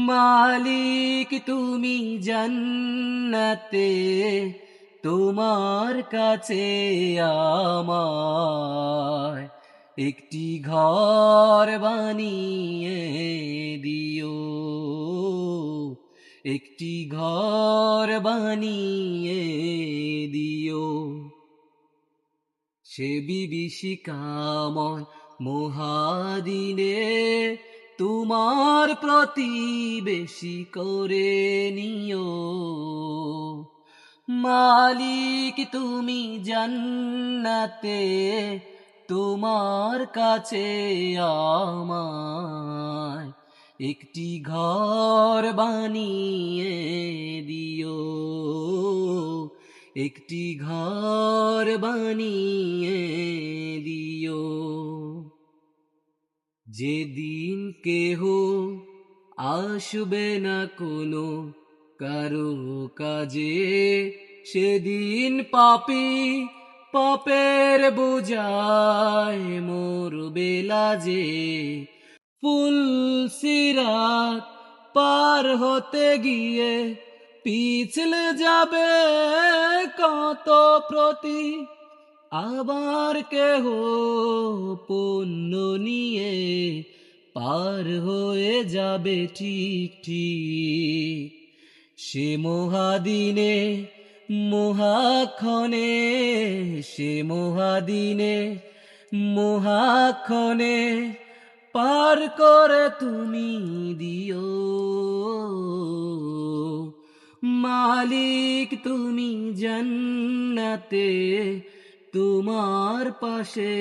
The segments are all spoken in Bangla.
মালিক তুমি জান্নাতে, তোমার কাছে আমায় একটি ঘর বানিয়ে দিও, একটি ঘর বানিয়ে দিও। সে বিভীষিকাময় মহাদিনে তোমার প্রতিবেশী করে নিও। মালিক তুমি জান্নাতে, তোমার কাছে আমায় একটি ঘর বানিয়ে দিও, একটি ঘর বানিয়ে দিও। যেদিন কেহ আসবে না কোনো কারো কাজে, সেদিন পাপী পাপের বোঝায় মরবে লাজে। ফুলসিরাত পার হতে গিয়ে পিছলে যাবে কত প্রতি, আবার কেহ পণ্য নিয়ে পার হয়ে যাবে ঠিক ঠিক। সে মহাদিনে মহাক্ষণে, সে মহাদিনে মহাক্ষণে পার করে তুমি দিও। মালিক তুমি জান্নাতে, তোমার পাশে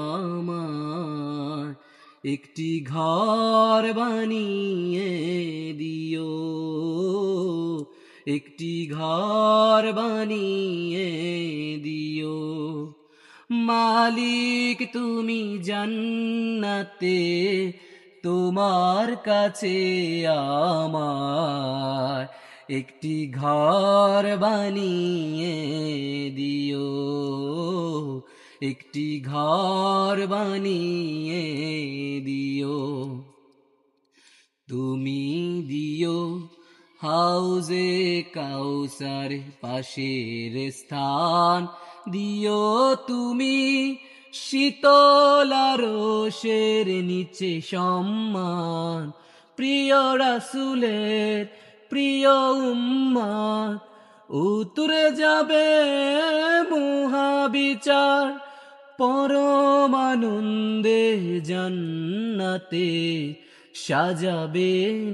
আমার একটি ঘর বানিয়ে দিও, একটি ঘর বানিয়ে দিও। মালিক তুমি জান্নাতে, তোমার কাছে আমার একটি ঘর বানিয়ে দিও, একটি ঘর বানিয়ে দিও। তুমি দিও হাউজে কাউসার পাশের স্থান, দিও তুমি শীতল আরশের নিচে সম্মান। প্রিয় রাসূলের প্রিয় উম্মত উতরে যাবে মহাবিচার, পরম আনন্দে জান্নাতে সাজাবে